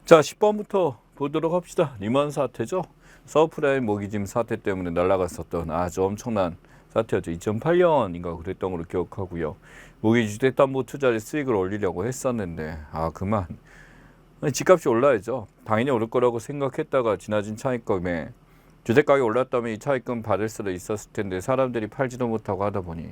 자, 10번부터 보도록 합시다. 리먼 사태죠. 서프라임 모기짐 사태 때문에 날아갔었던 아주 엄청난 사태였죠. 2008년인가 그랬던 걸로 기억하고요. 모기 주택담보 투자를 수익을 올리려고 했었는데 그만 집값이 올라야죠. 당연히 오를 거라고 생각했다가 지나친 차익금에 주택가격이 올랐다면 이 차익금 받을 수도 있었을 텐데 사람들이 팔지도 못하고 하다 보니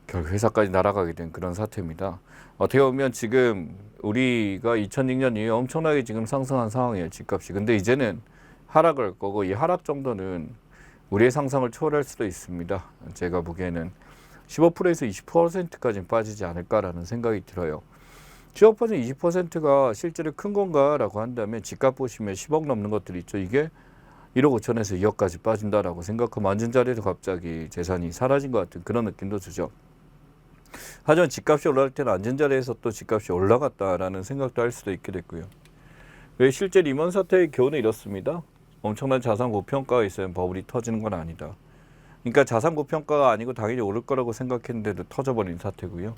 결국 회사까지 날아가게 된 그런 사태입니다. 어떻게 보면 지금 우리가 2006년 이후에 엄청나게 지금 상승한 상황이에요. 집값이. 근데 이제는 하락을 거고 이 하락 정도는 우리의 상상을 초월할 수도 있습니다. 제가 보기에는 15%에서 20%까지 빠지지 않을까라는 생각이 들어요. 15% 20%가 실제로 큰 건가라고 한다면 집값 보시면 10억 넘는 것들이 있죠. 이게 1억 5천에서 2억까지 빠진다라고 생각하면 앉은 자리에서 갑자기 재산이 사라진 것 같은 그런 느낌도 주죠. 하지만 집값이 올라갈 때는 앉은 자리에서 또 집값이 올라갔다라는 생각도 할 수도 있게 됐고요. 왜 실제 리먼 사태의 교훈은 이렇습니다. 엄청난 자산 고평가가 있으면 버블이 터지는 건 아니다. 그러니까 자산 고평가가 아니고 당연히 오를 거라고 생각했는데도 터져버린 사태고요.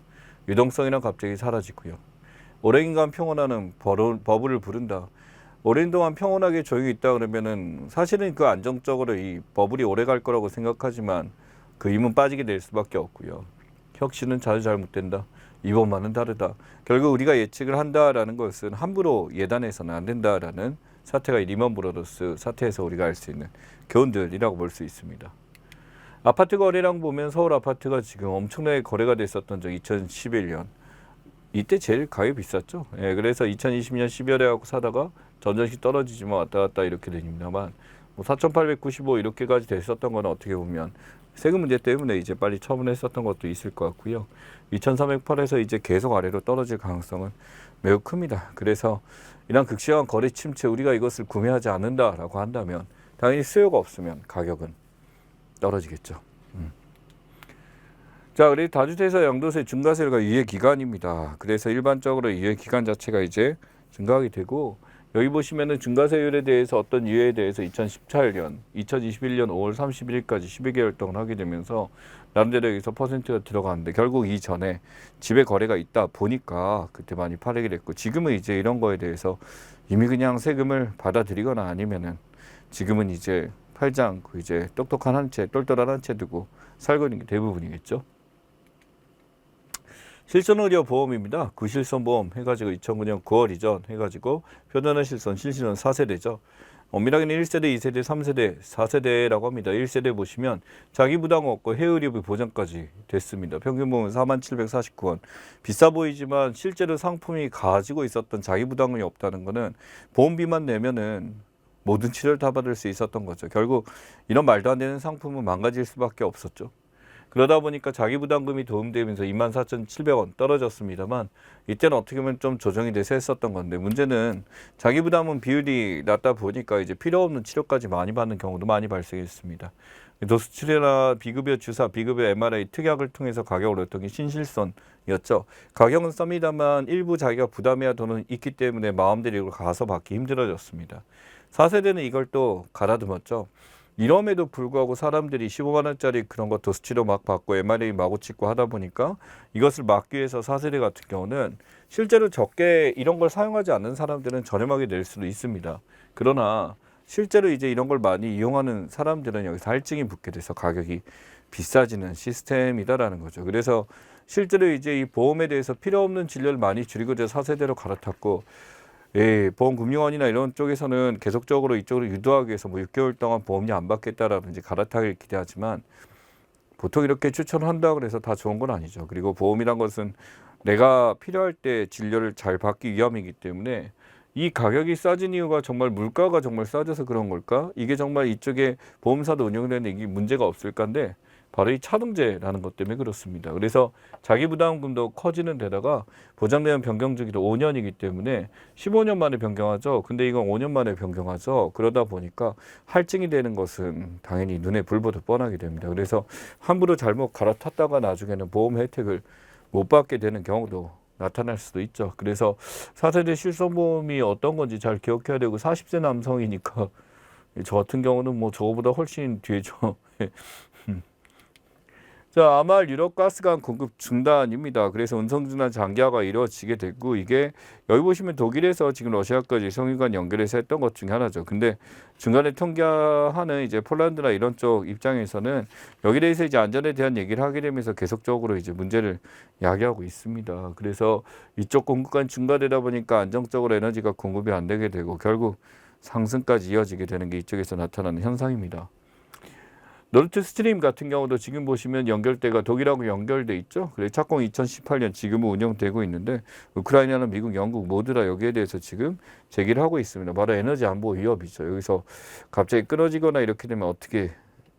유동성이란 갑자기 사라지고요. 오랜 기간 평온하는 버블을 부른다. 오랜 동안 평온하게 조용히 있다 그러면은 사실은 그 안정적으로 이 버블이 오래 갈 거라고 생각하지만 그 힘은 빠지게 될 수밖에 없고요. 혁신은 자주 잘못된다. 이번만은 다르다. 결국 우리가 예측을 한다라는 것은 함부로 예단해서는 안 된다라는 사태가 리먼 브러더스 사태에서 우리가 알 수 있는 교훈들이라고 볼 수 있습니다. 아파트 거래량 보면 서울 아파트가 지금 엄청나게 거래가 됐었던 적 2011년. 이때 제일 가격이 비쌌죠. 예, 그래서 2020년 12월에 하고 사다가 전전시 떨어지지만 왔다 갔다 이렇게 됩니다만 뭐 4,895 이렇게까지 됐었던 건 어떻게 보면 세금 문제 때문에 이제 빨리 처분했었던 것도 있을 것 같고요. 2,308에서 이제 계속 아래로 떨어질 가능성은 매우 큽니다. 그래서 이런 극심한 거래 침체 우리가 이것을 구매하지 않는다라고 한다면 당연히 수요가 없으면 가격은 떨어지겠죠. 자, 그리고 다주택자 양도세 중과세가 유예 기간입니다. 그래서 일반적으로 유예 기간 자체가 이제 증가하게 되고 여기 보시면은 중과세율에 대해서 어떤 유예에 대해서 2018년, 2021년 5월 31일까지 12개월 동안 하게 되면서 나름대로 여기서 퍼센트가 들어가는데 결국 이전에 집에 거래가 있다 보니까 그때 많이 팔리게 됐고 지금은 이제 이런 거에 대해서 이미 그냥 세금을 받아들이거나 아니면은 지금은 이제 팔지 않고 이제 똑똑한 한 채, 똘똘한 한 채 두고 살고 있는 게 대부분이겠죠. 실손의료 보험입니다. 구실손보험 해가지고 2009년 9월 이전 해가지고 표준화 실손, 실실은 4세대죠. 엄밀하게는 1세대, 2세대, 3세대, 4세대라고 합니다. 1세대 보시면 자기 부담 없고 해의료비 보장까지 됐습니다. 평균 보면 4749원. 비싸 보이지만 실제로 상품이 가지고 있었던 자기 부담이 없다는 거는 보험비만 내면은 모든 치료를 다 받을 수 있었던 거죠. 결국 이런 말도 안 되는 상품은 망가질 수밖에 없었죠. 그러다 보니까 자기 부담금이 도움되면서 24,700원 떨어졌습니다만 이때는 어떻게 보면 좀 조정이 돼서 했었던 건데 문제는 자기 부담은 비율이 낮다 보니까 이제 필요 없는 치료까지 많이 받는 경우도 많이 발생했습니다. 도수 치료나 비급여 주사, 비급여 MRI 특약을 통해서 가격을 올렸던 게 신실손이었죠. 가격은 쌉니다만 일부 자기가 부담해야 돈은 있기 때문에 마음대로 이걸 가서 받기 힘들어졌습니다. 4세대는 이걸 또 갈아듬었죠. 이럼에도 불구하고 사람들이 15만 원짜리 그런 거 도수치료 막 받고 MRI 마구 찍고 하다 보니까 이것을 막기 위해서 4세대 같은 경우는 실제로 적게 이런 걸 사용하지 않는 사람들은 저렴하게 낼 수도 있습니다. 그러나 실제로 이제 이런 걸 많이 이용하는 사람들은 여기서 할증이 붙게 돼서 가격이 비싸지는 시스템이다라는 거죠. 그래서 실제로 이제 이 보험에 대해서 필요 없는 진료를 많이 줄이고 이제 4세대로 갈아탔고 예, 보험금융원이나 이런 쪽에서는 계속적으로 이쪽으로 유도하기 위해서 뭐 6개월 동안 보험료 안 받겠다라든지 갈아타기를 기대하지만 보통 이렇게 추천을 한다 그래서 다 좋은 건 아니죠. 그리고 보험이란 것은 내가 필요할 때 진료를 잘 받기 위함이기 때문에 이 가격이 싸진 이유가 정말 물가가 정말 싸져서 그런 걸까? 이게 정말 이쪽에 보험사도 운영되는 이게 문제가 없을까인데 바로 이 차등제라는 것 때문에 그렇습니다. 그래서 자기 부담금도 커지는 데다가 보장되는 변경 주기도 5년이기 때문에 15년 만에 변경하죠. 근데 이건 5년 만에 변경하죠. 그러다 보니까 할증이 되는 것은 당연히 눈에 불보듯 뻔하게 됩니다. 그래서 함부로 잘못 갈아탔다가 나중에는 보험 혜택을 못 받게 되는 경우도 나타날 수도 있죠. 그래서 4세대 실손보험이 어떤 건지 잘 기억해야 되고 40세 남성이니까 저 같은 경우는 뭐 저거보다 훨씬 뒤에죠. 자, 아마 유럽 가스관 공급 중단입니다. 그래서 운송 중단 장기화가 이루어지게 되고 이게 여기 보시면 독일에서 지금 러시아까지 성유관 연결해서 했던 것 중에 하나죠. 근데 중간에 통과하는 이제 폴란드나 이런 쪽 입장에서는 여기에 대해서 이제 안전에 대한 얘기를 하게 되면서 계속적으로 이제 문제를 야기하고 있습니다. 그래서 이쪽 공급관 중단되다 보니까 안정적으로 에너지가 공급이 안 되게 되고 결국 상승까지 이어지게 되는 게 이쪽에서 나타나는 현상입니다. 노르트 스트림 같은 경우도 지금 보시면 연결대가 독일하고 연결돼 있죠. 그래서 착공 2018년 지금은 운영되고 있는데 우크라이나는 미국, 영국 모두 다 여기에 대해서 지금 제기를 하고 있습니다. 바로 에너지 안보 위협이죠. 여기서 갑자기 끊어지거나 이렇게 되면 어떻게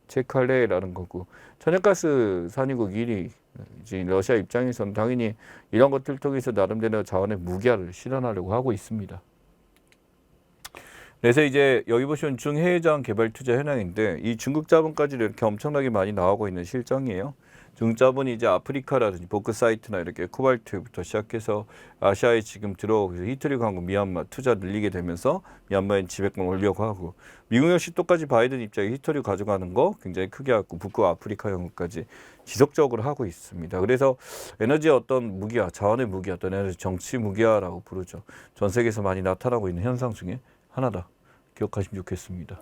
체크할래라는 거고 천연가스 산유국 1위 이제 러시아 입장에서는 당연히 이런 것들 통해서 나름대로 자원의 무기화를 실현하려고 하고 있습니다. 그래서 이제 여기 보시면 중해외자원 개발 투자 현황인데 이 중국 자본까지도 이렇게 엄청나게 많이 나오고 있는 실정이에요. 중국 자본이 이제 아프리카라든지 보크사이트나 이렇게 코발트부터 시작해서 아시아에 지금 들어오고 히토리 광고 미얀마 투자 늘리게 되면서 미얀마엔 지배권 올려고 하고 미국 역시 똑같이 바이든 입장에 히토리 가져가는 거 굉장히 크게 하고 북구 아프리카 영역까지 지속적으로 하고 있습니다. 그래서 에너지의 어떤 무기화, 자원의 무기화, 어떤 에너지 정치 무기화라고 부르죠. 전 세계에서 많이 나타나고 있는 현상 중에 하나다. 기억하시면 좋겠습니다.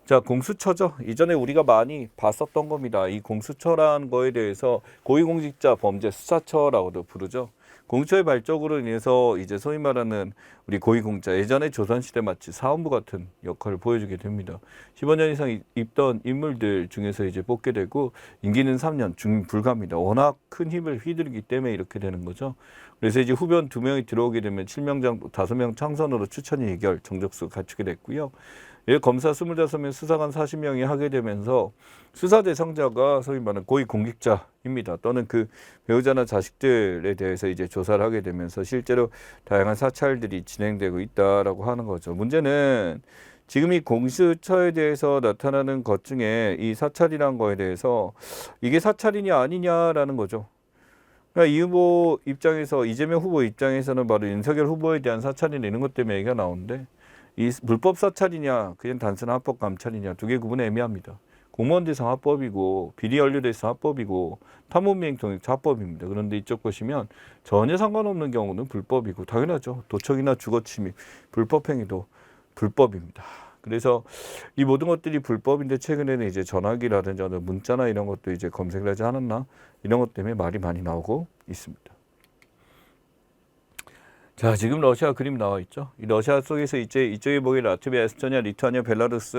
자, 공수처죠. 이전에 우리가 많이 봤었던 겁니다. 이 공수처라는 거에 대해서 고위공직자 범죄 수사처라고도 부르죠. 공수처의 발족으로 인해서 이제 소위 말하는 우리 고위공직자 예전에 조선시대 마치 사원부 같은 역할을 보여주게 됩니다. 15년 이상 입던 인물들 중에서 이제 뽑게 되고 임기는 3년 중 불가합니다. 워낙 큰 힘을 휘두르기 때문에 이렇게 되는 거죠. 그래서 이제 후변 2명이 들어오게 되면 7명 5명 창선으로 추천이 의결 정적수 갖추게 됐고요. 검사 25명, 수사관 40명이 하게 되면서 수사 대상자가 소위 말하는 고위 공직자입니다. 또는 그 배우자나 자식들에 대해서 이제 조사를 하게 되면서 실제로 다양한 사찰들이 진행되고 있다라고 하는 거죠. 문제는 지금 이 공수처에 대해서 나타나는 것 중에 이 사찰이란 거에 대해서 이게 사찰이냐 아니냐라는 거죠. 그러니까 이 후보 입장에서 이재명 후보 입장에서는 바로 윤석열 후보에 대한 사찰이나 이런 것 때문에 얘기가 나오는데 이 불법 사찰이냐 그냥 단순한 합법 감찰이냐 두 개 구분이 애매합니다. 공무원 대상 합법이고 비리 연루 대상 합법이고 탐문미행 통역 합법입니다. 그런데 이쪽 보시면 전혀 상관없는 경우는 불법이고 당연하죠. 도청이나 주거침입 불법 행위도 불법입니다. 그래서 이 모든 것들이 불법인데 최근에는 이제 전화기라든지 문자나 이런 것도 이제 검색을 하지 않았나 이런 것 때문에 말이 많이 나오고 있습니다. 자, 지금 러시아 그림 나와 있죠. 이 러시아 속에서 이제 이쪽에 보기 라트비아, 에스토니아, 리투아니아, 벨라루스,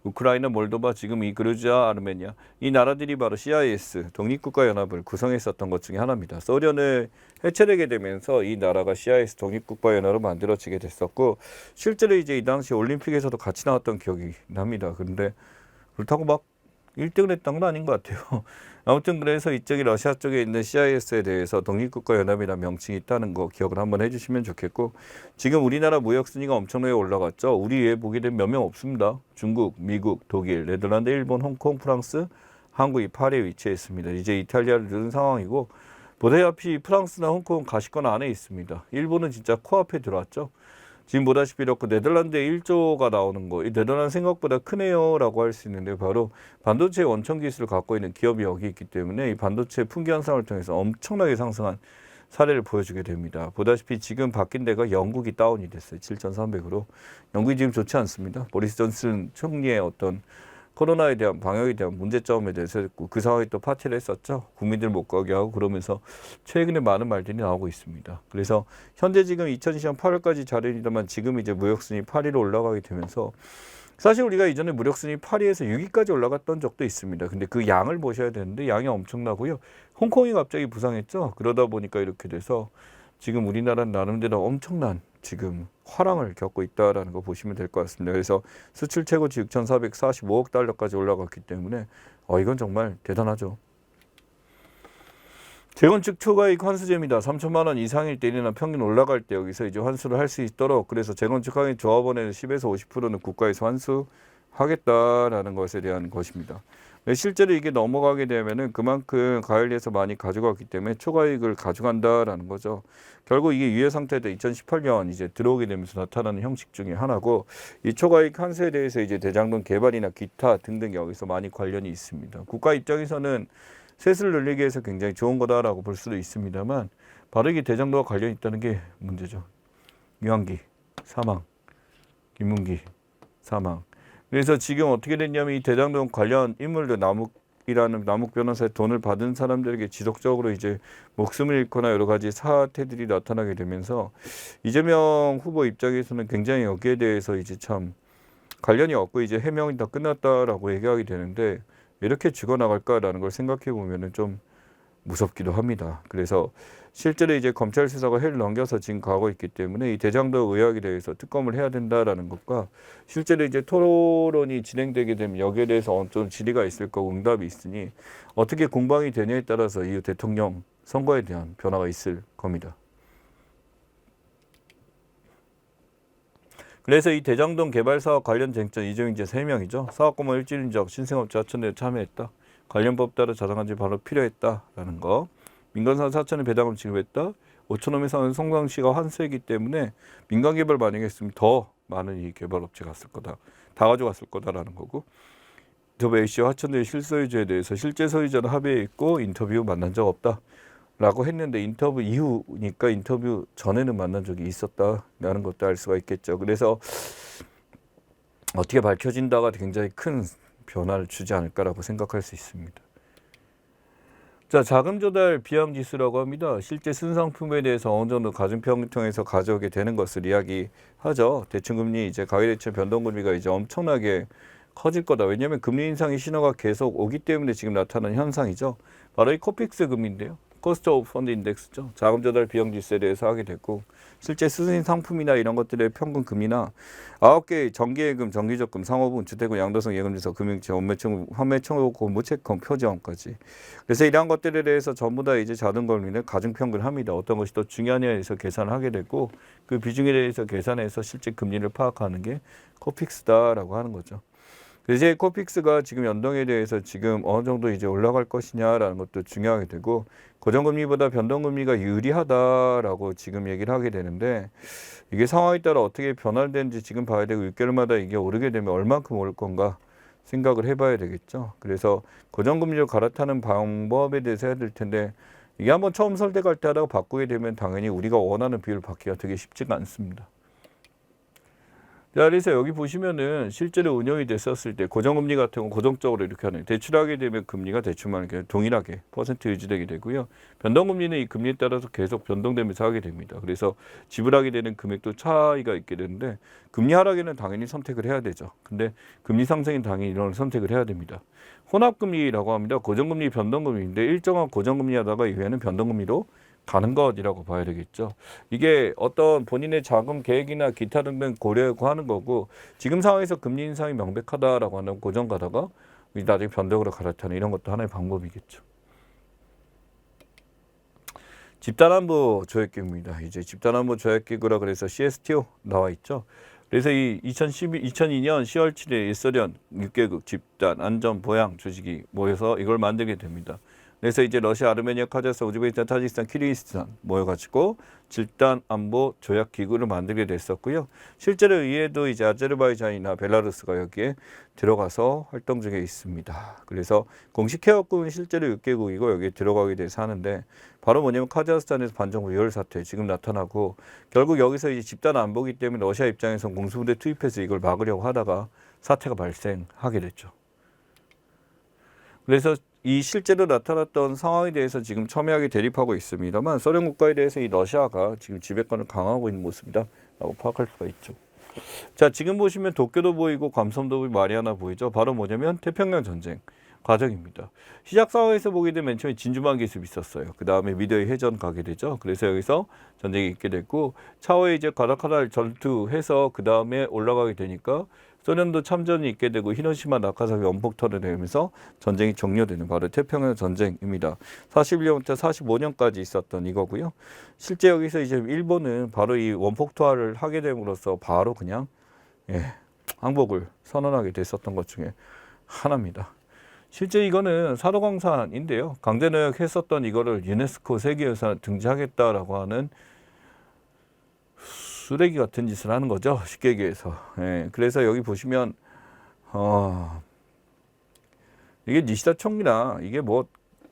우크라이나, 몰도바, 지금 이 그루지아, 아르메니아 이 나라들이 바로 CIS 독립국가연합을 구성했었던 것 중에 하나입니다. 소련을 해체되게 되면서 이 나라가 CIS 독립국가연합으로 만들어지게 됐었고 실제로 이제 이 당시 올림픽에서도 같이 나왔던 기억이 납니다. 그런데 그렇다고 막 1등을 했던 건 아닌 것 같아요. 아무튼 그래서 이쪽이 러시아 쪽에 있는 CIS에 대해서 독립국가연합이라는 명칭이 있다는 거 기억을 한번 해주시면 좋겠고 지금 우리나라 무역 순위가 엄청나게 올라갔죠. 우리 외에 보게 되면 몇 명 없습니다. 중국, 미국, 독일, 네덜란드, 일본, 홍콩, 프랑스, 한국이 8위에 위치해 있습니다. 이제 이탈리아를 누른 상황이고 보다시피 프랑스나 홍콩은 가시권 안에 있습니다. 일본은 진짜 코앞에 들어왔죠. 지금 보다시피 이렇게 네덜란드에 1조가 나오는 거, 이 네덜란드 생각보다 크네요라고 할 수 있는데 바로 반도체 원천 기술을 갖고 있는 기업이 여기 있기 때문에 이 반도체 품귀 현상을 통해서 엄청나게 상승한 사례를 보여주게 됩니다. 보다시피 지금 바뀐 데가 영국이 다운이 됐어요. 7,300으로. 영국이 지금 좋지 않습니다. 보리스 존슨 총리의 어떤 코로나에 대한 방역에 대한 문제점에 대해서 했고 그 상황에 또 파티를 했었죠. 국민들 못 가게 하고 그러면서 최근에 많은 말들이 나오고 있습니다. 그래서 현재 지금 2020년 8월까지 자료입니다만 지금 이제 무역순위 8위로 올라가게 되면서 사실 우리가 이전에 무역순위 8위에서 6위까지 올라갔던 적도 있습니다. 근데 그 양을 보셔야 되는데 양이 엄청나고요. 홍콩이 갑자기 부상했죠. 그러다 보니까 이렇게 돼서 지금 우리나라는 나름대로 엄청난 지금 화랑을 겪고 있다라는 거 보시면 될 것 같습니다. 그래서 수출 최고치 6,445억 달러까지 올라갔기 때문에 이건 정말 대단하죠. 재건축 초과이익 환수제입니다. 3천만 원 이상일 때 1년간 평균 올라갈 때 여기서 이제 환수를 할 수 있도록 그래서 재건축 하긴 조합원에는 10에서 50%는 국가에서 환수하겠다라는 것에 대한 것입니다. 실제로 이게 넘어가게 되면은 그만큼 가열리에서 많이 가져갔기 때문에 초과이익을 가져간다라는 거죠. 결국 이게 유예 상태도 2018년 이제 들어오게 되면서 나타나는 형식 중에 하나고 이 초과이익 환수에 대해서 이제 대장동 개발이나 기타 등등 여기서 많이 관련이 있습니다. 국가 입장에서는 셋을 늘리기 위해서 굉장히 좋은 거다라고 볼 수도 있습니다만 바로 이게 대장도와 관련이 있다는 게 문제죠. 유한기 사망, 김문기 사망. 그래서 지금 어떻게 됐냐면 이 대장동 관련 인물들 남욱 변호사의 돈을 받은 사람들에게 지속적으로 이제 목숨을 잃거나 여러 가지 사태들이 나타나게 되면서 이재명 후보 입장에서는 굉장히 여기에 대해서 이제 참 관련이 없고 이제 해명이 다 끝났다라고 얘기하게 되는데 이렇게 죽어나갈까라는 걸 생각해 보면은 좀 무섭기도 합니다. 그래서 실제로 이제 검찰 수사가 해를 넘겨서 지금 가고 있기 때문에 이 대장동 의혹에 대해서 특검을 해야 된다라는 것과 실제로 이제 토론이 진행되게 되면 여기에 대해서 어느 정도 질의가 있을 거고 응답이 있으니 어떻게 공방이 되냐에 따라서 이 대통령 선거에 대한 변화가 있을 겁니다. 그래서 이 대장동 개발 사업 관련 쟁점 이재명 이제 3명이죠. 사업공모 일질 인적, 신생업자 하천에 참여했다. 관련법 따라 자정한지 바로 필요했다라는 거. 민간사업 4천의 배당을 지급했다. 5천원에서는 성남시가 환수했기 때문에 민간 개발 만약에 했으면 더 많은 이 개발업체 갔을 거다. 다 가져갔을 거다라는 거고. 인터뷰 A씨 화천대 실소유주에 대해서 실제 소유자는 합의해 있고 인터뷰 만난 적 없다라고 했는데 인터뷰 이후니까 인터뷰 전에는 만난 적이 있었다라는 것도 알 수가 있겠죠. 그래서 어떻게 밝혀진다가 굉장히 큰 변화를 주지 않을까라고 생각할 수 있습니다. 자, 자금 조달 비용 지수라고 합니다. 실제 순상품에 대해서 어느 정도 가중평을 통해서 가져오게 되는 것을 이야기하죠. 대출금리 이제 가계대출 변동금리가 이제 엄청나게 커질 거다. 왜냐하면 금리 인상의 신호가 계속 오기 때문에 지금 나타나는 현상이죠. 바로 이 코픽스 금리인데요. 코스트 오브 펀드 인덱스죠. 자금 조달 비용 지수에 대해서 하게 됐고 실제 수신 상품이나 이런 것들의 평균 금리나 9개의 정기예금, 정기적금, 상호분, 주택은 양도성 예금지수, 금융지, 환매청구, 무채권, 표지원까지. 그래서 이러한 것들에 대해서 전부 다 이제 자동금리는 가중평균을 합니다. 어떤 것이 더 중요하냐에 대해서 계산을 하게 되고 그 비중에 대해서 계산해서 실제 금리를 파악하는 게 코픽스다라고 하는 거죠. 이제 코픽스가 지금 연동에 대해서 지금 어느 정도 이제 올라갈 것이냐라는 것도 중요하게 되고 고정금리보다 변동금리가 유리하다라고 지금 얘기를 하게 되는데 이게 상황에 따라 어떻게 변화되는지 지금 봐야 되고 6개월마다 이게 오르게 되면 얼만큼 오를 건가 생각을 해봐야 되겠죠. 그래서 고정금리로 갈아타는 방법에 대해서 해야 될 텐데 이게 한번 처음 설득할 때 하다가 바꾸게 되면 당연히 우리가 원하는 비율을 받기가 되게 쉽지가 않습니다. 자, 그래서 여기 보시면은 실제로 운영이 됐었을 때 고정금리 같은 건 고정적으로 이렇게 하는 대출하게 되면 금리가 대출만 이렇게 동일하게 퍼센트 유지되게 되고요. 변동금리는 이 금리에 따라서 계속 변동되면서 하게 됩니다. 그래서 지불하게 되는 금액도 차이가 있게 되는데 금리 하락에는 당연히 선택을 해야 되죠. 근데 금리 상승은 당연히 이런 선택을 해야 됩니다. 혼합금리라고 합니다. 고정금리, 변동금리인데 일정한 고정금리 하다가 이후에는 변동금리로 가는 것이라고 봐야 되겠죠. 이게 어떤 본인의 자금 계획이나 기타 등등 고려하고 하는 거고 지금 상황에서 금리 인상이 명백하다라고 하는 고정 가다가 나중에 변동으로 갈아타는 이런 것도 하나의 방법이겠죠. 집단안보 조약기구입니다. 이제 집단안보 조약기구라 그래서 CSTO 나와 있죠. 그래서 이 2002년 10월 7일 일소련 6개국 집단 안전 보양 조직이 모여서 이걸 만들게 됩니다. 그래서 이제 러시아, 아르메니아, 카자흐스탄, 우즈베키스탄, 타지키스탄, 키르기스탄 모여가지고 집단 안보 조약 기구를 만들게 됐었고요. 실제로 이에도 이제 아제르바이잔이나 벨라루스가 여기에 들어가서 활동 중에 있습니다. 그래서 공식 회원국은 실제로 6개국이고 여기에 들어가게 돼서 하는데 바로 뭐냐면 카자흐스탄에서 반정부 유혈 사태 지금 나타나고 결국 여기서 이제 집단 안보기 때문에 러시아 입장에서 공수부대 투입해서 이걸 막으려고 하다가 사태가 발생하게 됐죠. 그래서 이 실제로 나타났던 상황에 대해서 지금 첨예하게 대립하고 있습니다만 소련 국가에 대해서 이 러시아가 지금 지배권을 강화하고 있는 모습이다 라고 파악할 수가 있죠. 자, 지금 보시면 도쿄도 보이고 감섬도 보이고 마리아나 보이죠. 바로 뭐냐면 태평양 전쟁 과정입니다. 시작 상황에서 보게 되면 맨 처음에 진주만 기습이 있었어요. 그 다음에 미드웨이 해전 가게 되죠. 그래서 여기서 전쟁이 있게 됐고 차후에 이제 가다카날 전투해서 그 다음에 올라가게 되니까 소련도 참전이 있게 되고 히로시마 나카사키 원폭탄을 내면서 전쟁이 종료되는 바로 태평양 전쟁입니다. 41년부터 45년까지 있었던 이거고요. 실제 여기서 이제 일본은 바로 이 원폭투하를 하게 됨으로써 바로 그냥 항복을 선언하게 됐었던 것 중에 하나입니다. 실제 이거는 사도광산인데요. 강제노역 했었던 이거를 유네스코 세계유산 등재하겠다라고 하는 쓰레기 같은 짓을 하는 거죠. 쉽게 얘기해서. 그래서 여기 보시면 이게 니시다 총리나 이게 뭐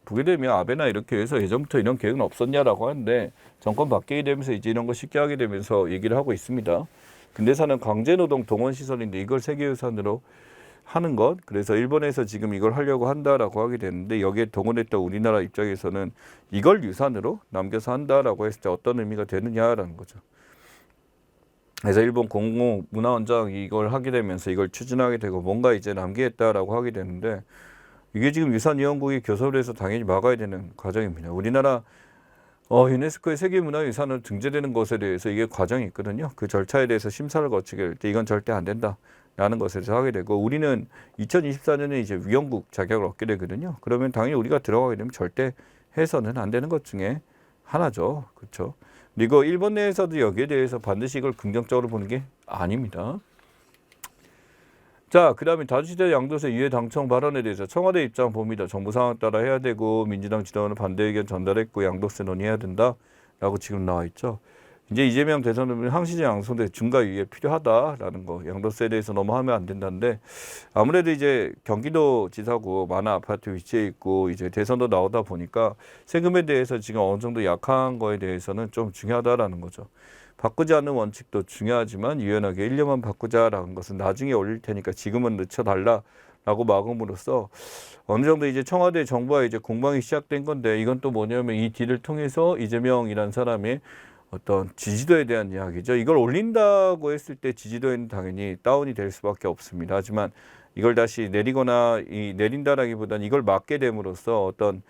보게 되면 아베나 이렇게 해서 예전부터 이런 계획은 없었냐라고 하는데 정권 바뀌게 되면서 이제 이런 거 쉽게 하게 되면서 얘기를 하고 있습니다. 근대사는 강제노동 동원시설인데 이걸 세계유산으로 하는 것, 그래서 일본에서 지금 이걸 하려고 한다라고 하게 되는데 여기에 동원했던 우리나라 입장에서는 이걸 유산으로 남겨서 한다라고 했을 때 어떤 의미가 되느냐라는 거죠. 그래서 일본 공공문화원장이 이걸 하게 되면서 이걸 추진하게 되고 뭔가 이제 남기겠다라고 하게 되는데 이게 지금 유산위원국이 교섭을 해서 당연히 막아야 되는 과정입니다. 우리나라 유네스코의 세계문화유산으로 등재되는 것에 대해서 이게 과정이 있거든요. 그 절차에 대해서 심사를 거치게 될 때 이건 절대 안 된다라는 것에 대해서 하게 되고 우리는 2024년에 이제 위원국 자격을 얻게 되거든요. 그러면 당연히 우리가 들어가게 되면 절대 해서는 안 되는 것 중에 하나죠. 그렇죠? 그리고 일본 내에서도 여기에 대해서 반드시 이걸 긍정적으로 보는 게 아닙니다. 자, 그 다음에 다주시대 양도세 유예 당청 발언에 대해서 청와대 입장 봅니다. 정부 상황 따라 해야 되고 민주당 지도원은 반대 의견 전달했고 양도세 논의해야 된다라고 지금 나와 있죠. 이제 이재명 대선 후보는 항시제 양도세 중과 유예 필요하다라는 거, 양도세에 대해서 너무 하면 안 된다는데 아무래도 이제 경기도 지사고 많은 아파트 위치에 있고 이제 대선도 나오다 보니까 세금에 대해서 지금 어느 정도 약한 거에 대해서는 좀 중요하다라는 거죠. 바꾸지 않는 원칙도 중요하지만 유연하게 1년만 바꾸자라는 것은 나중에 올릴 테니까 지금은 늦춰달라라고 막음으로써 어느 정도 이제 청와대 정부와 이제 공방이 시작된 건데 이건 또 뭐냐면 이 딜을 통해서 이재명이라는 사람의 어떤 지지도에 대한 이야기죠. 이걸 올린다고 했을 때 지지도에는 당연히 다운이 될 수밖에 없습니다. 하지만 이걸 다시 내리거나 내린다라기보다는 이걸 막게 됨으로써 어떤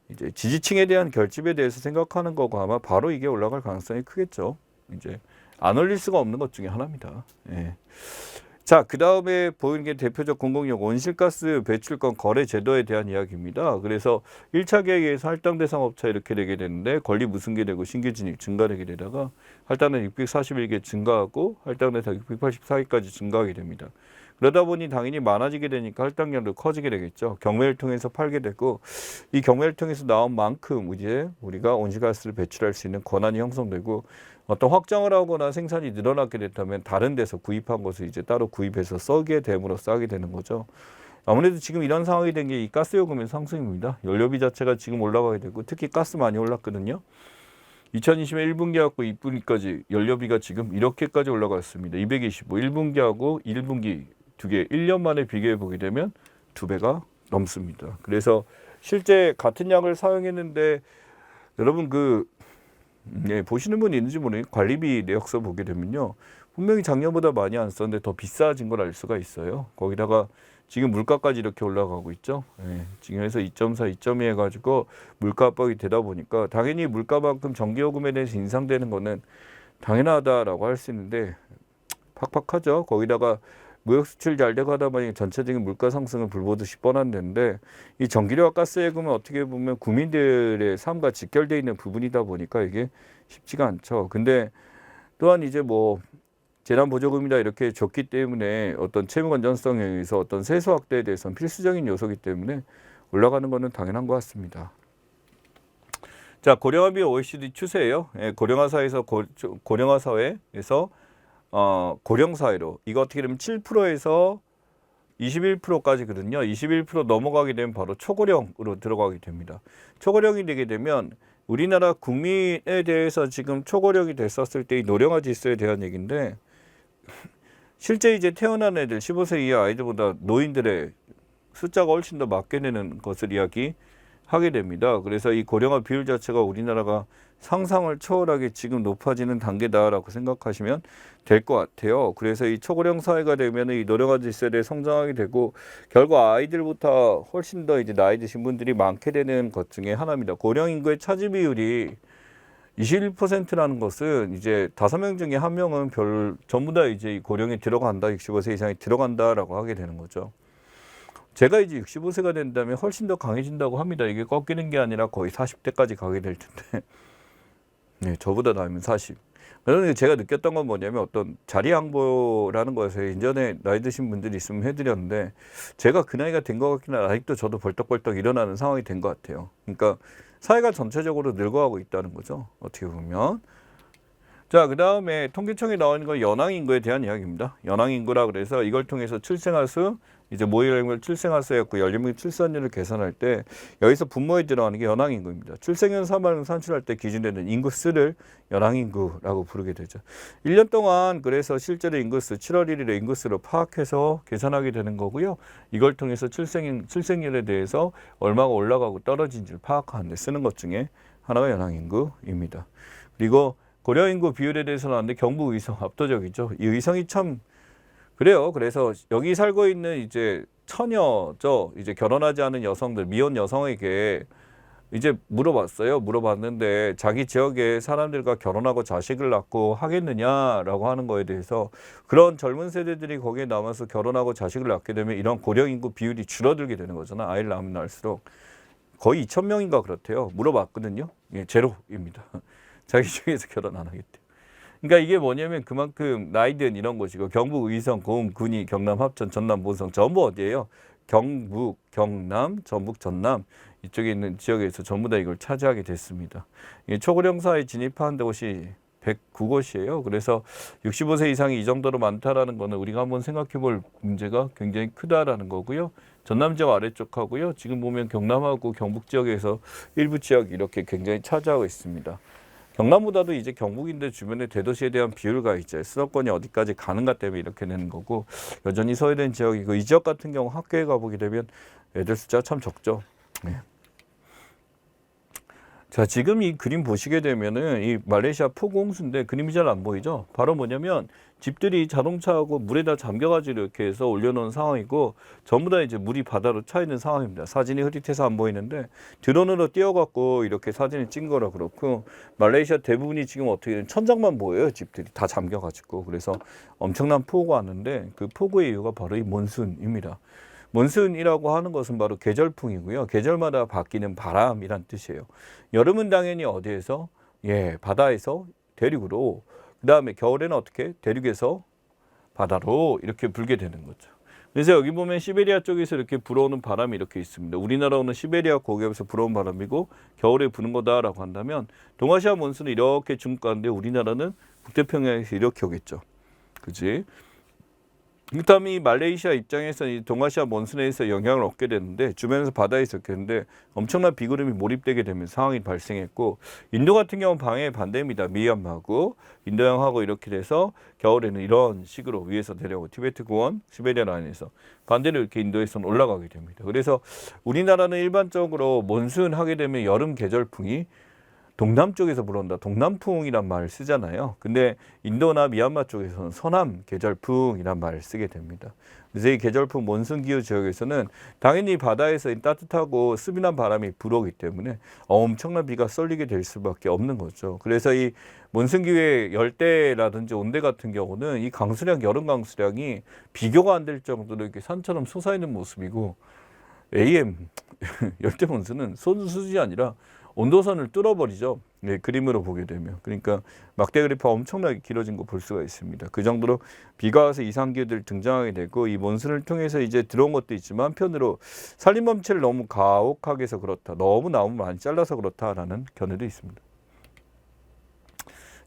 이제 지지층에 대한 결집에 대해서 생각하는 거고 아마 바로 이게 올라갈 가능성이 크겠죠. 이제 안 올릴 수가 없는 것 중에 하나입니다. 예. 자, 그 다음에 보이는 게 대표적 공공용 온실가스 배출권 거래 제도에 대한 이야기입니다. 그래서 1차 계획에서 할당 대상 업체 이렇게 되게 되는데 권리 무승계 되고 신규 진입 증가되게 되다가 할당은 641개 증가하고 할당 대상 684개까지 증가하게 됩니다. 그러다 보니 당연히 많아지게 되니까 할당량도 커지게 되겠죠. 경매를 통해서 팔게 되고 이 경매를 통해서 나온 만큼 이제 우리가 온실가스를 배출할 수 있는 권한이 형성되고 어떤 확장을 하거나 생산이 늘어나게 됐다면 다른 데서 구입한 것을 이제 따로 구입해서 써게 됨으로써 하게 되는 거죠. 아무래도 지금 이런 상황이 된 게 이 가스 요금의 상승입니다. 연료비 자체가 지금 올라가게 되고 특히 가스 많이 올랐거든요. 2020년 1분기하고 2분기까지 연료비가 지금 이렇게까지 올라갔습니다. 225 1분기하고 1분기 두 개 1년 만에 비교해 보게 되면 2배가 넘습니다. 그래서 실제 같은 양을 사용했는데 여러분 보시는 분이 있는지 모르겠는데 관리비 내역서 보게 되면요. 분명히 작년보다 많이 안 썼는데 더 비싸진 걸 알 수가 있어요. 거기다가 지금 물가까지 이렇게 올라가고 있죠. 지금 해서 2.4, 2.2 해가지고 물가 압박이 되다 보니까 당연히 물가만큼 전기요금에 대해서 인상되는 거는 당연하다라고 할 수 있는데 팍팍하죠. 거기다가 무역 수출 잘 되고 하다 보니 전체적인 물가 상승은 불보듯이 뻔한 데인데 이 전기료와 가스 예금은 어떻게 보면 국민들의 삶과 직결되어 있는 부분이다 보니까 이게 쉽지가 않죠. 근데 또한 이제 재난보조금이다 이렇게 줬기 때문에 어떤 채무 건전성에 의해서 어떤 세수 확대에 대해서는 필수적인 요소이기 때문에 올라가는 것은 당연한 것 같습니다. 자, 고령화 비율 OECD 추세예요. 고령화 사회에서 고령 사회로 이거 어떻게 되면 7%에서 21%까지거든요. 21% 넘어가게 되면 바로 초고령으로 들어가게 됩니다. 초고령이 되게 되면 우리나라 국민에 대해서 지금 초고령이 됐었을 때 이 노령화 지수에 대한 얘기인데 실제 이제 태어난 애들 15세 이하 아이들보다 노인들의 숫자가 훨씬 더 많게 되는 것을 이야기하게 됩니다. 그래서 이 고령화 비율 자체가 우리나라가 상상을 초월하게 지금 높아지는 단계다라고 생각하시면 될 것 같아요. 그래서 이 초고령 사회가 되면 이 노령화 지수에 대해 성장하게 되고 결국 아이들부터 훨씬 더 이제 나이 드신 분들이 많게 되는 것 중에 하나입니다. 고령 인구의 차지 비율이 21%라는 것은 이제 5명 중에 1명은 전부 다 이제 고령에 들어간다, 65세 이상이 들어간다라고 하게 되는 거죠. 제가 이제 65세가 된다면 훨씬 더 강해진다고 합니다. 이게 꺾이는 게 아니라 거의 40대까지 가게 될 텐데. 네, 저보다 나이면 40. 그런데 제가 느꼈던 건 뭐냐면 어떤 자리 양보라는 것에 이전에 나이 드신 분들이 있으면 해드렸는데 제가 그 나이가 된 것 같긴 한데 아직도 저도 벌떡벌떡 일어나는 상황이 된 것 같아요. 그러니까 사회가 전체적으로 늙어가고 있다는 거죠. 어떻게 보면. 자, 그 다음에 통계청에 나와 있는 건 연항인구에 대한 이야기입니다. 연항인구라 그래서 이걸 통해서 출생아수, 이제 모의연령 출생아수였고 연령 출산율을 계산할 때 여기서 분모에 들어가는 게 연항인구입니다. 출생연 사망을 산출할 때 기준되는 인구수를 연항인구라고 부르게 되죠. 1년 동안 그래서 실제로 인구수 7월 1일에 인구수를 파악해서 계산하게 되는 거고요. 이걸 통해서 출생률에 대해서 얼마가 올라가고 떨어진지를 파악하는 데 쓰는 것 중에 하나가 연항인구입니다. 그리고 고령인구 비율에 대해서는 나왔는데 경북 의성 압도적이죠. 이 의성이 참 그래요. 그래서 여기 살고 있는 이제 처녀죠. 이제 결혼하지 않은 여성들, 미혼 여성에게 이제 물어봤어요. 물어봤는데 자기 지역의 사람들과 결혼하고 자식을 낳고 하겠느냐라고 하는 거에 대해서 그런 젊은 세대들이 거기에 남아서 결혼하고 자식을 낳게 되면 이런 고령인구 비율이 줄어들게 되는 거잖아. 아이를 낳으면 낳을수록 거의 2,000명인가 그렇대요. 물어봤거든요. 예, 제로입니다. 자기 중에서 결혼 안 하겠대요. 그러니까 이게 뭐냐면 그만큼 나이든 이런 곳이고 경북, 의성, 고흥, 군위, 경남, 합천, 전남, 모성 전부 어디예요? 경북, 경남, 전북, 전남 이쪽에 있는 지역에서 전부 다 이걸 차지하게 됐습니다. 초고령 사회에 진입하는 곳이 109곳이에요. 그래서 65세 이상이 이 정도로 많다라는 거는 우리가 한번 생각해 볼 문제가 굉장히 크다라는 거고요. 전남 지역 아래쪽 하고요. 지금 보면 경남하고 경북 지역에서 일부 지역이 이렇게 굉장히 차지하고 있습니다. 경남보다도 이제 경북인데 주변의 대도시에 대한 비율과 이제 수도권이 어디까지 가는가 때문에 이렇게 되는 거고 여전히 소외된 지역이고 이 지역 같은 경우 학교에 가보게 되면 애들 숫자가 참 적죠. 네. 자, 지금 이 그림 보시게 되면은 이 말레이시아 폭우 홍수인데 그림이 잘 안 보이죠? 바로 뭐냐면 집들이 자동차하고 물에다 잠겨가지고 이렇게 해서 올려놓은 상황이고 전부 다 이제 물이 바다로 차 있는 상황입니다. 사진이 흐릿해서 안 보이는데 드론으로 띄워갖고 이렇게 사진을 찍은 거라 그렇고 말레이시아 대부분이 지금 어떻게 천장만 보여요. 집들이 다 잠겨가지고 그래서 엄청난 폭우가 왔는데 그 폭우의 이유가 바로 이 몬순입니다. 몬순이라고 하는 것은 바로 계절풍이고요. 계절마다 바뀌는 바람이란 뜻이에요. 여름은 당연히 어디에서? 예, 바다에서 대륙으로. 그 다음에 겨울에는 어떻게? 대륙에서 바다로 이렇게 불게 되는 거죠. 그래서 여기 보면 시베리아 쪽에서 이렇게 불어오는 바람이 이렇게 있습니다. 우리나라는 시베리아 고기압에서 불어온 바람이고 겨울에 부는 거다라고 한다면 동아시아 몬순은 이렇게 중국 가는데 우리나라는 북태평양에서 이렇게 오겠죠. 그치? 그다음에 이 말레이시아 입장에서 이 동아시아 몬순에서 영향을 얻게 되는데 주변에서 바다에 있었겠는데 엄청난 비구름이 몰입되게 되면 상황이 발생했고 인도 같은 경우는 방해의 반대입니다. 미얀마하고 인도양하고 이렇게 돼서 겨울에는 이런 식으로 위에서 내려오고 티베트 고원, 시베리아 라인에서 반대로 이렇게 인도에서는 올라가게 됩니다. 그래서 우리나라는 일반적으로 몬순 하게 되면 여름 계절풍이 동남쪽에서 불어온다. 동남풍이란 말을 쓰잖아요. 근데 인도나 미얀마 쪽에서는 서남 계절풍이란 말을 쓰게 됩니다. 그래서 이 계절풍 몬순 기후 지역에서는 당연히 바다에서 따뜻하고 스비난 바람이 불어오기 때문에 엄청난 비가 쏠리게 될 수밖에 없는 거죠. 그래서 이 몬순 기후의 열대라든지 온대 같은 경우는 이 강수량, 여름 강수량이 비교가 안 될 정도로 이렇게 산처럼 솟아있는 모습이고 AM 열대 몬순은 소수지 아니라 온도선을 뚫어버리죠. 네, 그림으로 보게 되면. 그러니까 막대 그래프가 엄청나게 길어진 거 볼 수가 있습니다. 그 정도로 비가 와서 이상기후들 등장하게 되고 이 몬순을 통해서 이제 들어온 것도 있지만 한편으로 산림범채를 너무 가혹하게 해서 그렇다. 너무 나무를 많이 잘라서 그렇다라는 견해도 있습니다.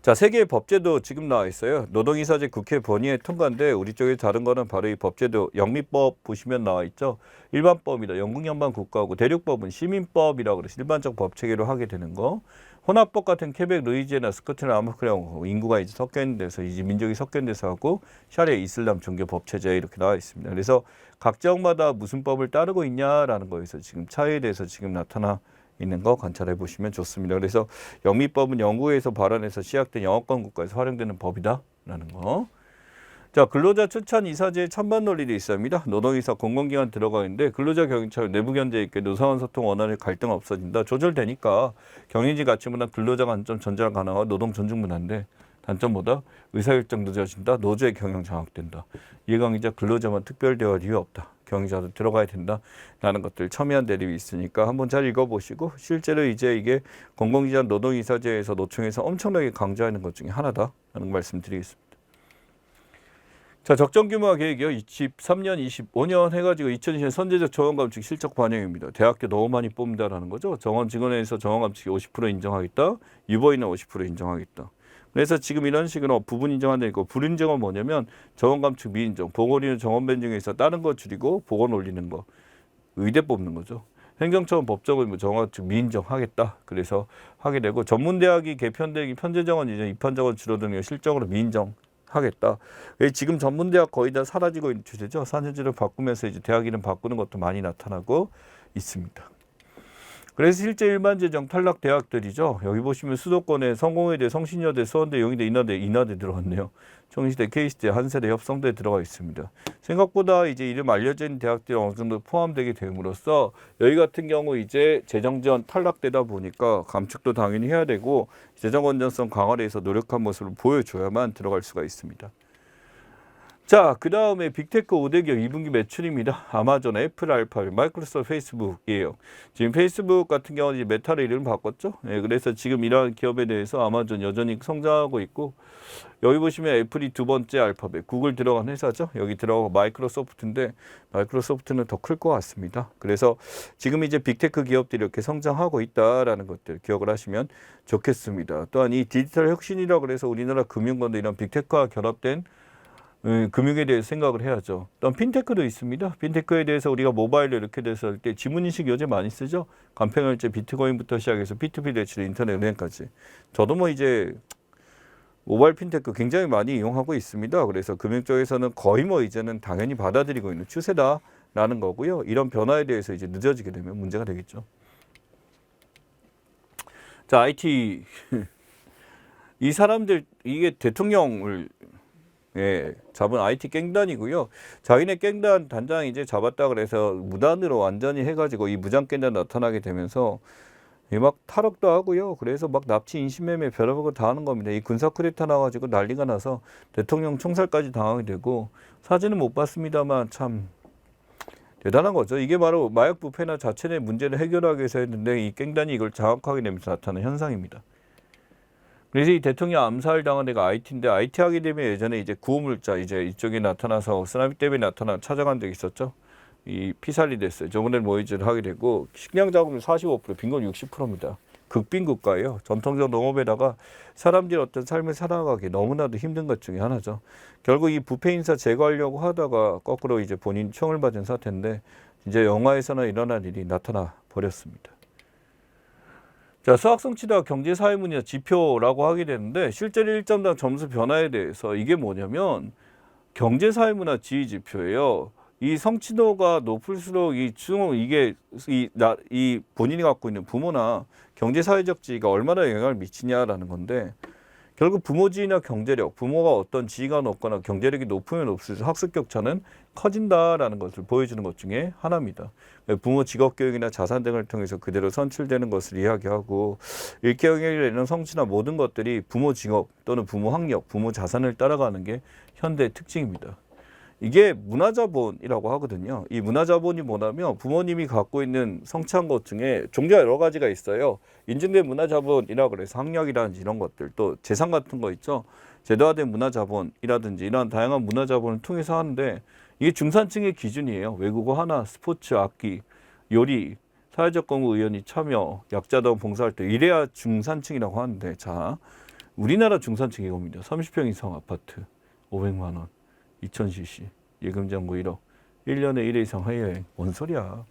자, 세계의 법제도 지금 나와 있어요. 노동이사제 국회 본의회 통과인데 우리 쪽에 다른 거는 바로 이 법제도 영미법 보시면 나와 있죠. 일반법이다. 영국 연방 국가고 대륙법은 시민법이라고 그래서 일반적 법 체계로 하게 되는 거. 혼합법 같은 케벡, 루이지애나, 스코틀랜드, 아무크랑 인구가 이제 섞여 있는 데서 이제 민족이 섞여 있는 데서 하고 샤리아 이슬람 종교 법 체제 이렇게 나와 있습니다. 그래서 각 지역마다 무슨 법을 따르고 있냐라는 거에서 지금 차이에 대해서 지금 나타나 있는 거 관찰해 보시면 좋습니다. 그래서 영미법은 영국에서 발원해서 시작된 영어권 국가에서 활용되는 법이다라는 거. 자, 근로자 추천 이사제의 찬반 논리도 있습니다. 노동이사 공공기관 들어가 있는데 근로자 경영처럼 내부 견제 있게 노사원 소통 원활히 갈등 없어진다. 조절되니까 경영진 가치 문화, 근로자 관점 전달 가능하고 노동 존중 문화인데 단점보다 의사결정 늦어진다. 노조의 경영 장악된다. 이해관계자 근로자만 특별대우할 이유 없다. 경영자도 들어가야 된다. 라는 것들 첨예한 대립이 있으니까 한번 잘 읽어보시고 실제로 이제 이게 공공기관 노동이사제에서 노총에서 엄청나게 강조하는 것 중에 하나다라는 말씀드리겠습니다. 자, 적정규모화 계획이요. 23년, 25년 해가지고 2020년 선제적 정원감축 실적 반영입니다. 대학교 너무 많이 뽑는다라는 거죠. 정원 직원에서 정원감축이 50% 인정하겠다. 유보인은 50% 인정하겠다. 그래서 지금 이런 식으로 부분 인정한 데 있고, 불인정은 뭐냐면 정원 감축 미인정, 보건이나 정원 변경에서 다른 거 줄이고 보건 올리는 거, 의대 뽑는 거죠. 행정처분 법적은 뭐 정원 감축 미인정하겠다. 그래서 하게 되고, 전문대학이 개편되기 편제정원 이제 입학정원 줄어드는 실적으로 미인정하겠다. 지금 전문대학 거의 다 사라지고 있는 추세죠. 산후지를 바꾸면서 이제 대학 이름 바꾸는 것도 많이 나타나고 있습니다. 그래서 실제 일반 재정 탈락 대학들이죠. 여기 보시면 수도권에 성공회대, 성신여대, 수원대, 용의대, 인하대 들어갔네요. 청시대, K시대, 한세대, 협성대 들어가 있습니다. 생각보다 이제 이름 알려진 대학들이 어느 정도 포함되게 됨으로써 여기 같은 경우 이제 재정 지원 탈락되다 보니까 감축도 당연히 해야 되고 재정 건전성 강화를 해서 노력한 모습을 보여줘야만 들어갈 수가 있습니다. 자, 그 다음에 빅테크 5대 기업 2분기 매출입니다. 아마존, 애플, 알파벳, 마이크로소프트, 페이스북이에요. 지금 페이스북 같은 경우는 이제 메타를 이름 바꿨죠. 네, 그래서 지금 이러한 기업에 대해서 아마존 여전히 성장하고 있고, 여기 보시면 애플이 두 번째 알파벳, 구글 들어간 회사죠. 여기 들어가고 마이크로소프트인데 마이크로소프트는 더 클 것 같습니다. 그래서 지금 이제 빅테크 기업들이 이렇게 성장하고 있다라는 것들 기억을 하시면 좋겠습니다. 또한 이 디지털 혁신이라고 그래서 우리나라 금융권도 이런 빅테크와 결합된 금융에 대해서 생각을 해야죠. 또 핀테크도 있습니다. 핀테크에 대해서 우리가 모바일로 이렇게 돼서 할 때 지문인식 요즘 많이 쓰죠. 간편결제 비트코인부터 시작해서 P2P 대출, 인터넷 은행까지. 저도 뭐 이제 모바일 핀테크 굉장히 많이 이용하고 있습니다. 그래서 금융 쪽에서는 거의 뭐 이제는 당연히 받아들이고 있는 추세다라는 거고요. 이런 변화에 대해서 이제 늦어지게 되면 문제가 되겠죠. 자, IT 이 사람들 이게 대통령을 잡은 IT 깽단이고요. 자기네 깽단 단장이 이제 잡았다 그래서 무단으로 완전히 해가지고 이 무장 깽단 나타나게 되면서 막 탈옥도 하고요. 그래서 막 납치, 인신매매 별의별 거 다 하는 겁니다. 이 군사 쿠데타 나와가지고 난리가 나서 대통령 총살까지 당하게 되고, 사진은 못 봤습니다만 참 대단한 거죠. 이게 바로 마약 부패나 자체 내 문제를 해결하기 위해서 했는데 이 깽단이 이걸 장악하게 되면서 나타나는 현상입니다. 그래서 이 대통령 암살 당한 데가 IT인데, IT 하게 되면 예전에 이제 구호물자 이제 이쪽에 나타나서 쓰나미 때문에 찾아간 적이 있었죠. 이 피살이 됐어요. 저번에 모의죄를 하게 되고, 식량 자금률 45%, 빈곤 60%입니다. 극빈 국가예요. 전통적 농업에다가 사람들이 어떤 삶을 살아가기 너무나도 힘든 것 중에 하나죠. 결국 이 부패 인사 제거하려고 하다가 거꾸로 이제 본인 총을 맞은 사태인데, 이제 영화에서나 일어날 일이 나타나 버렸습니다. 자, 수학성취다 경제사회문이나 지표라고 하게 되는데, 실제로 1점당 점수 변화에 대해서 이게 뭐냐면 경제사회문화 지휘지표예요. 이 성취도가 높을수록 이 본인이 갖고 있는 부모나 경제사회적 지위가 얼마나 영향을 미치냐라는 건데, 결국 부모 지위나 경제력, 부모가 어떤 지위가 높거나 경제력이 높으면 높을수록 학습 격차는 커진다라는 것을 보여주는 것 중에 하나입니다. 부모 직업 교육이나 자산 등을 통해서 그대로 선출되는 것을 이야기하고, 일경영이라는 성취나 모든 것들이 부모 직업 또는 부모 학력, 부모 자산을 따라가는 게 현대의 특징입니다. 이게 문화자본이라고 하거든요. 이 문화자본이 뭐냐면 부모님이 갖고 있는 성취한 것 중에 종류가 여러 가지가 있어요. 인증된 문화자본이라고 그래서 학력이라든지 이런 것들, 또 재산 같은 거 있죠. 제도화된 문화자본이라든지 이런 다양한 문화자본을 통해서 하는데, 이게 중산층의 기준이에요. 외국어 하나, 스포츠, 악기, 요리, 사회적 공부 의원이 참여, 약자동 봉사활동, 이래야 중산층이라고 하는데, 자, 우리나라 중산층 이겁니다. 30평 이상 아파트, 500만 원. 2000cc, 예금장고 1억, 1년에 1회 이상 해외여행. 뭔 소리야.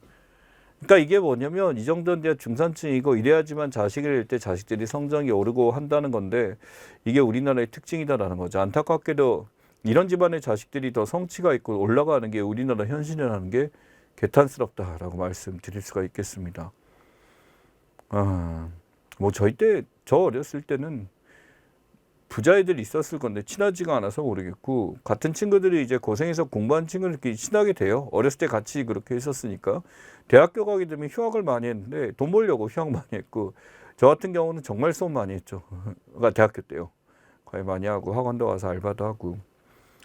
그러니까 이게 뭐냐면 이 정도는 이제 중산층이고, 이래야지만 자식을 잃을 때 자식들이 성장이 오르고 한다는 건데, 이게 우리나라의 특징이다라는 거죠. 안타깝게도 이런 집안의 자식들이 더 성취가 있고 올라가는 게 우리나라 현실이라는 게 개탄스럽다라고 말씀드릴 수가 있겠습니다. 뭐 저 어렸을 때는 부자애들이 있었을 건데 친하지가 않아서 모르겠고, 같은 친구들이 이제 고생해서 공부한 친구들끼리 친하게 돼요. 어렸을 때 같이 그렇게 했었으니까. 대학교 가게 되면 휴학을 많이 했는데 돈 벌려고 휴학 많이 했고, 저 같은 경우는 정말 수업 많이 했죠. 그러니까 대학교 때요. 거의 많이 하고 학원도 가서 알바도 하고.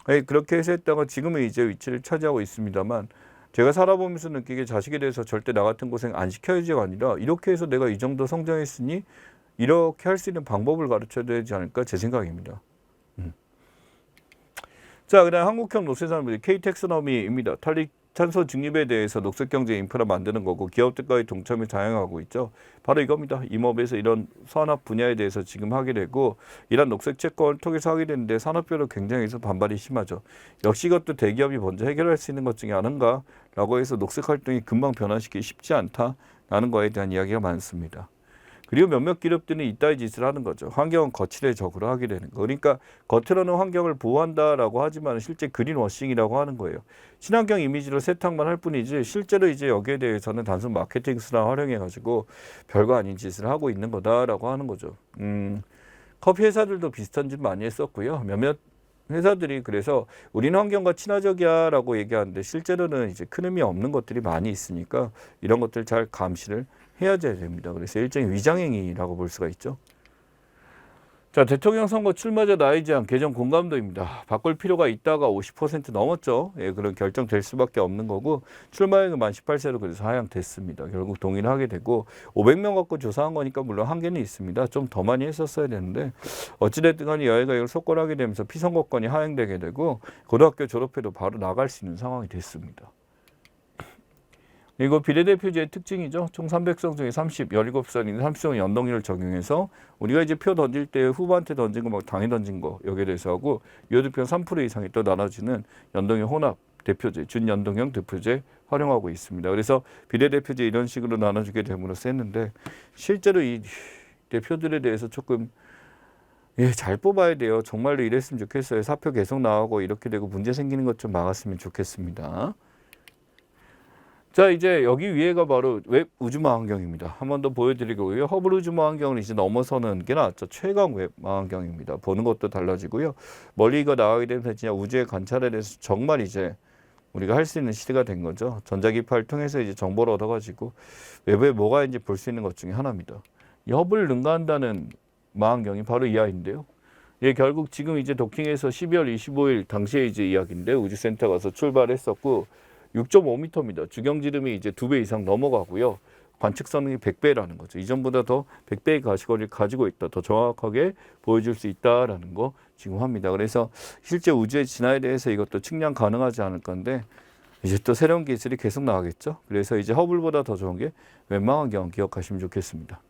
그렇게 해서 했다가 지금은 이제 위치를 차지하고 있습니다만, 제가 살아보면서 느끼게 자식에 대해서 절대 나 같은 고생 안 시켜야지가 아니라, 이렇게 해서 내가 이 정도 성장했으니 이렇게 할 수 있는 방법을 가르쳐야 되지 않을까, 제 생각입니다. 자, 그다음 한국형 노쇠산물 K텍스노미입니다. 탄소 중립에 대해서 녹색 경제 인프라 만드는 거고 기업들과의 동참이 다양하고 있죠. 바로 이겁니다. 임업에서 이런 산업 분야에 대해서 지금 하게 되고 이런 녹색 채권을 통해서 하게 되는데 산업별로 굉장히 반발이 심하죠. 역시 이것도 대기업이 먼저 해결할 수 있는 것 중에 하나인가라고 해서 녹색 활동이 금방 변화시키기 쉽지 않다라는 거에 대한 이야기가 많습니다. 그리고 몇몇 기업들은 이따위 짓을 하는 거죠. 환경은 거칠해적으로 하게 되는 거. 그러니까 겉으로는 환경을 보호한다라고 하지만 실제 그린워싱이라고 하는 거예요. 친환경 이미지로 세탁만 할 뿐이지 실제로 이제 여기에 대해서는 단순 마케팅 수단 활용해가지고 별거 아닌 짓을 하고 있는 거다라고 하는 거죠. 커피 회사들도 비슷한 짓 많이 했었고요. 몇몇 회사들이 그래서 우리는 환경과 친화적이야라고 얘기하는데 실제로는 이제 큰 의미 없는 것들이 많이 있으니까 이런 것들 잘 감시를 해야 됩니다. 그래서 일종의 위장행위라고 볼 수가 있죠. 자, 대통령 선거 출마자 나이 제한 개정 공감도입니다. 바꿀 필요가 있다가 50% 넘었죠. 예, 그런 결정될 수밖에 없는 거고 출마율은 만 18세로 그래서 하향됐습니다. 결국 동의를 하게 되고 500명 갖고 조사한 거니까 물론 한계는 있습니다. 좀 더 많이 했었어야 되는데 어찌됐든 간에 여야가 이걸 속골하게 되면서 피선거권이 하향되게 되고 고등학교 졸업해도 바로 나갈 수 있는 상황이 됐습니다. 이거 비례대표제의 특징이죠. 총 300석 중에 17살인 30석 연동률을 적용해서 우리가 이제 표 던질 때 후보한테 던진 거 막 당에 던진 거 여기에 대해서 하고 유효득표 3% 이상이 또 나눠지는 연동형 혼합 대표제, 준연동형 대표제 활용하고 있습니다. 그래서 비례대표제 이런 식으로 나눠주게 됨으로써 했는데 실제로 이 대표들에 대해서 조금 잘 뽑아야 돼요. 정말로 이랬으면 좋겠어요. 사표 계속 나오고 이렇게 되고 문제 생기는 것 좀 막았으면 좋겠습니다. 자, 이제 여기 위에가 바로 웹 우주망원경입니다. 한 번 더 보여드리고요. 허블 우주망원경을 이제 넘어서는 게 낫죠. 최강 웹 망원경입니다. 보는 것도 달라지고요. 멀리 이거 나가게 되면 진짜 우주의 관찰에 대해서 정말 이제 우리가 할 수 있는 시대가 된 거죠. 전자기파를 통해서 이제 정보를 얻어가지고 외부에 뭐가 있는지 볼 수 있는 것 중에 하나입니다. 이 허블을 능가한다는 망원경이 바로 이 아이인데요. 예, 결국 지금 이제 도킹해서 12월 25일 당시에 이제 이야기인데 우주센터 가서 출발했었고 6.5m입니다. 주경지름이 이제 2배 이상 넘어가고요. 관측 성능이 100배라는 거죠. 이전보다 더 100배의 가시거리를 가지고 있다. 더 정확하게 보여줄 수 있다라는 거 지금 합니다. 그래서 실제 우주의 진화에 대해서 이것도 측량 가능하지 않을 건데 이제 또 새로운 기술이 계속 나가겠죠. 그래서 이제 허블보다 더 좋은 게 웬만한경 기억하시면 좋겠습니다.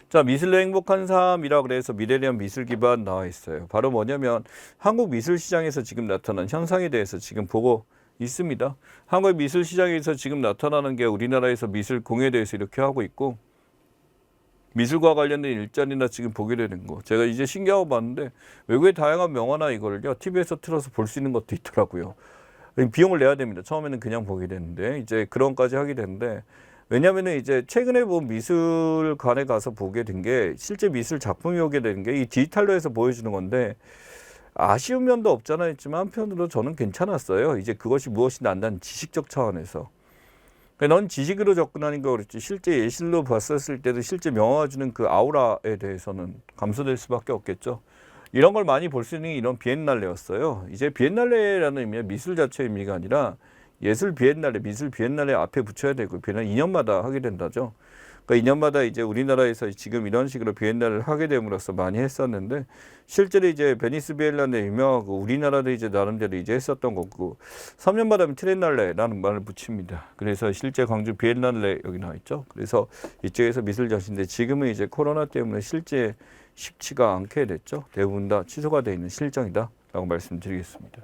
자, 미술로 행복한 삶이라 그래서 미래리언 미술 기반 나와 있어요. 바로 뭐냐면 한국 미술 시장에서 지금 나타난 현상에 대해서 지금 보고 있습니다. 한국 미술 시장에서 지금 나타나는 게 우리나라에서 미술 공예에 대해서 이렇게 하고 있고 미술과 관련된 일자리나 지금 보게 되는 거. 제가 이제 신기하고 봤는데 외국의 다양한 명화나 이거를요 TV에서 틀어서 볼 수 있는 것도 있더라고요. 비용을 내야 됩니다. 처음에는 그냥 보게 되는데 이제 그런 까지 하게 되는데 왜냐하면 이제 최근에 본 미술관에 가서 보게 된 게 실제 미술 작품이 오게 되는 게 이 디지털로 해서 보여주는 건데 아쉬운 면도 없잖아 했지만 한편으로 저는 괜찮았어요. 이제 그것이 무엇이 난다는 지식적 차원에서. 넌 지식으로 접근하는 거 그렇지 실제 예술로 봤었을 때도 실제 명화가 주는 그 아우라에 대해서는 감소될 수밖에 없겠죠. 이런 걸 많이 볼 수 있는 게 이런 비엔날레였어요. 이제 비엔날레라는 의미가 미술 자체의 의미가 아니라 예술 비엔날레, 미술 비엔날레 앞에 붙여야 되고 비엔날레 2년마다 하게 된다죠. 그러니까 2년마다 이제 우리나라에서 지금 이런 식으로 비엔날레를 하게 됨으로써 많이 했었는데 실제로 이제 베니스 비엔날레 유명하고 우리나라도 이제 나름대로 이제 했었던 거고 3년마다 하면 트렌날레라는 말을 붙입니다. 그래서 실제 광주 비엔날레 여기 나와 있죠. 그래서 이쪽에서 미술 전시인데 지금은 이제 코로나 때문에 실제 쉽지가 않게 됐죠. 대부분 다 취소가 되어 있는 실정이다라고 말씀드리겠습니다.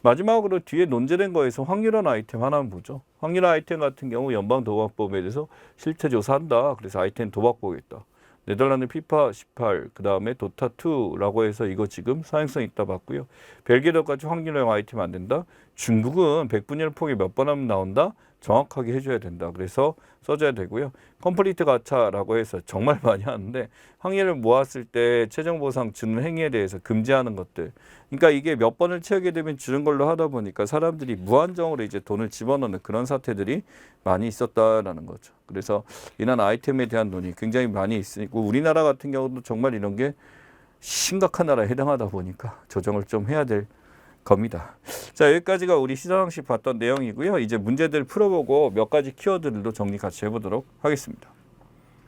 마지막으로 뒤에 논제된 거에서 확률화 아이템 하나만 보죠. 확률화 아이템 같은 경우 연방도박법에 대해서 실태 조사한다. 그래서 아이템 도박 보겠다. 네덜란드 피파 18, 그 다음에 도타2라고 해서 이거 지금 사행성 있다 봤고요. 벨기에까지 확률화 아이템 안 된다. 중국은 100분의 1 폭이 몇 번 하면 나온다. 정확하게 해줘야 된다. 그래서 써줘야 되고요. 컴플리트 가차라고 해서 정말 많이 하는데 확률을 모았을 때 최종 보상 주는 행위에 대해서 금지하는 것들. 그러니까 이게 몇 번을 채우게 되면 주는 걸로 하다 보니까 사람들이 무한정으로 이제 돈을 집어넣는 그런 사태들이 많이 있었다라는 거죠. 그래서 이런 아이템에 대한 논의 굉장히 많이 있으니까 우리나라 같은 경우도 정말 이런 게 심각한 나라에 해당하다 보니까 조정을 좀 해야 될 겁니다. 자, 여기까지가 우리 시사상식 봤던 내용이고요. 이제 문제들 풀어보고 몇 가지 키워드들도 정리 같이 해보도록 하겠습니다.